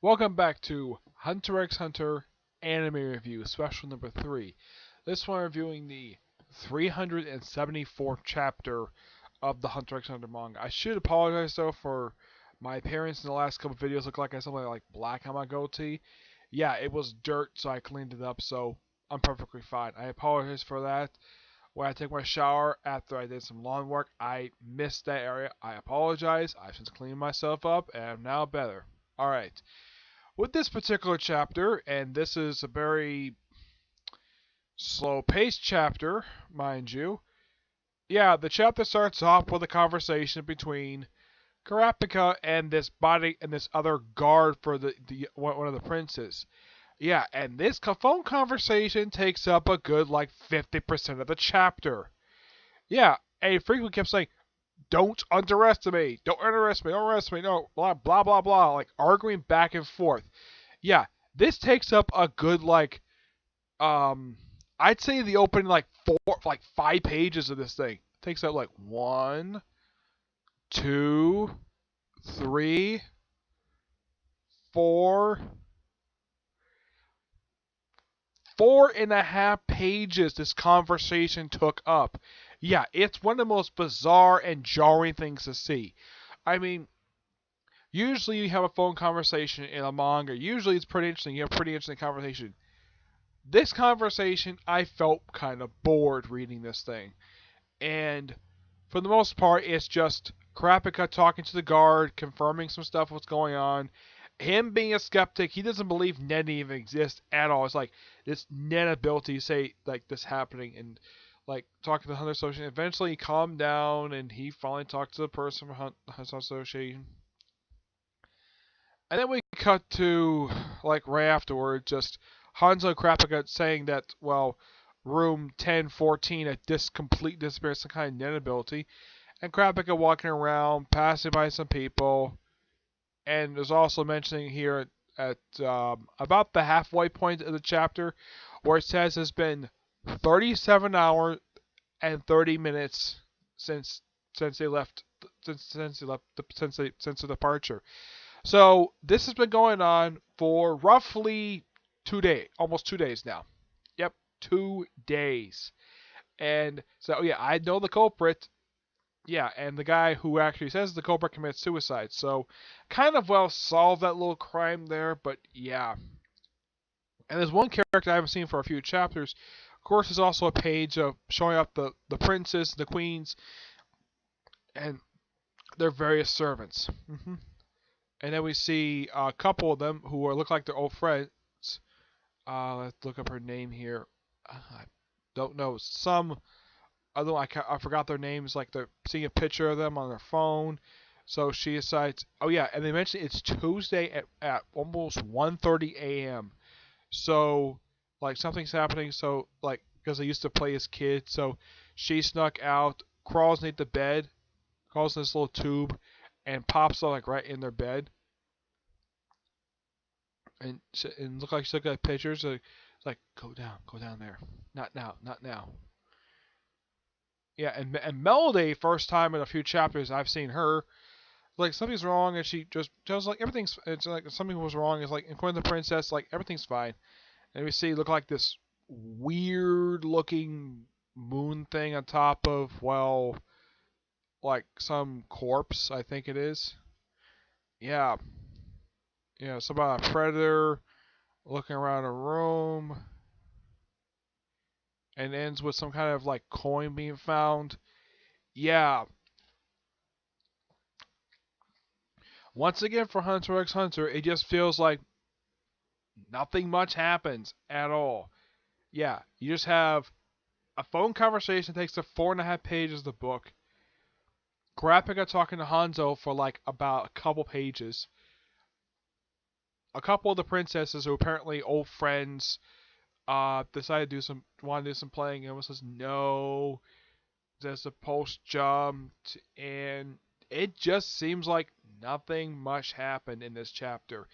Welcome back to Hunter x Hunter Anime Review, Special Number 3. This one reviewing the 374th chapter of the Hunter x Hunter manga. I should apologize though for my appearance in the last couple of videos. Look like I had something like black on my goatee. Yeah, it was dirt, so I cleaned it up, so I'm perfectly fine. I apologize for that. When I took my shower after I did some lawn work, I missed that area. I apologize. I've since cleaned myself up and I'm now better. Alright. With this particular chapter, and this is a very slow paced chapter, mind you, yeah, the chapter starts off with a conversation between Karapika and this body and this other guard for the one of the princes. Yeah, and this phone conversation takes up a good like 50% of the chapter. Yeah, and he frequently kept saying, "Don't underestimate, don't underestimate, don't underestimate, no, blah blah blah blah," like arguing back and forth. Yeah, this takes up a good like I'd say the opening like 5 pages of this thing. Takes up like one, two, three, four, 4.5 pages this conversation took up. Yeah, it's one of the most bizarre and jarring things to see. I mean, usually you have a phone conversation in a manga. Usually it's pretty interesting. You have a pretty interesting conversation. This conversation, I felt kind of bored reading this thing. And for the most part, it's just Kurapika talking to the guard, confirming some stuff, what's going on. Him being a skeptic, he doesn't believe Nen even exists at all. It's like this Nen ability to say, like, this happening, and, like, talking to the Hunter Association. Eventually, he calmed down, and he finally talked to the person from the Hunter Association. And then we cut to, like, right afterward, just Hanzo and Kurapika saying that, well, room 1014 at this complete disappearance, some kind of net ability. And Kurapika walking around, passing by some people. And there's also mentioning here at about the halfway point of the chapter where it says it's been 37 hours and 30 minutes since they left since the departure. So this has been going on for roughly 2 days, almost 2 days now. Yep, 2 days. And so yeah, I know the culprit. Yeah, and the guy who actually says the culprit commits suicide. So kind of well solved that little crime there, but yeah. And there's one character I haven't seen for a few chapters. Of course, there's also a page of showing up the princes, the queens, and their various servants. And then we see a couple of them who look like they're old friends. Let's look up her name here. I don't know. Some other I forgot their names. Like they're seeing a picture of them on their phone. So she decides. Oh yeah, and they mentioned it's Tuesday at almost 1:30 a.m. So like something's happening. So like because they used to play as kids. So she snuck out, crawls underneath the bed, crawls in this little tube, and pops up like right in their bed. And look like she took at pictures. So it's like go down there. Not now, not now. Yeah, and Melody, first time in a few chapters I've seen her, like something's wrong, and she just tells like everything's. It's like something was wrong. It's like according to the princess, like everything's fine. And we see look like this weird looking moon thing on top of like some corpse, I think it is. Yeah, yeah, some about a predator looking around a room, and ends with some kind of like coin being found. Yeah, once again for Hunter x Hunter, it just feels like nothing much happens at all. Yeah, you just have a phone conversation that takes up 4.5 pages of the book. Kurapika talking to Hanzo for like about a couple pages. A couple of the princesses who are apparently old friends decided to want to do some playing, and everyone says no. There's a post jumped, and it just seems like nothing much happened in this chapter.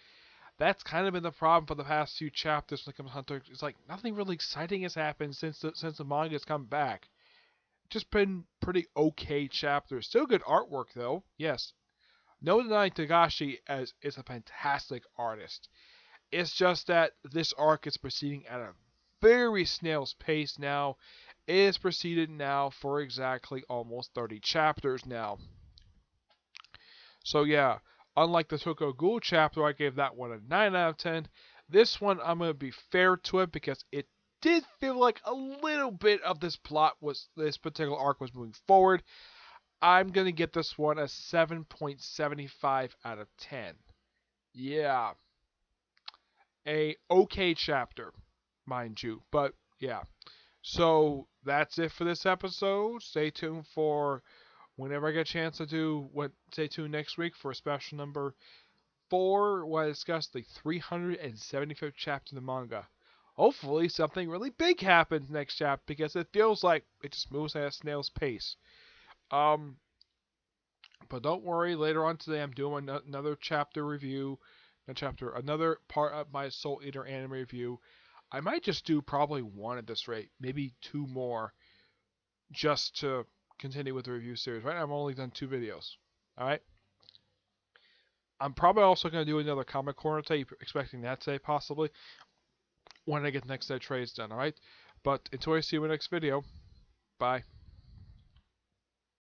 That's kind of been the problem for the past few chapters when it comes to Hunter. It's like nothing really exciting has happened since the manga's come back. Just been pretty okay chapters. Still good artwork though. Yes, No denying Togashi as is a fantastic artist. It's just that this arc is proceeding at a very snail's pace now. It is proceeded now for exactly almost 30 chapters now. So yeah, unlike the Tokyo Ghoul chapter, I gave that one a 9 out of 10. This one, I'm going to be fair to it because it did feel like a little bit of this this particular arc was moving forward. I'm going to get this one a 7.75 out of 10. Yeah, a okay chapter, mind you, but yeah. So that's it for this episode. Stay tuned for whenever I get a chance to do what. Stay tuned next week for a special number 4, where I discuss the 375th chapter of the manga. Hopefully, something really big happens next chapter because it feels like it just moves at a snail's pace. Um, but don't worry. Later on today, I'm doing another chapter review. Another part of my Soul Eater anime review. I might just do probably one at this rate, maybe 2 more, just to continue with the review series. Right now, I've only done 2 videos. All right. I'm probably also going to do another comic corner today, expecting that today possibly, when I get the next set of trades done, alright? But until I see you in the next video, bye.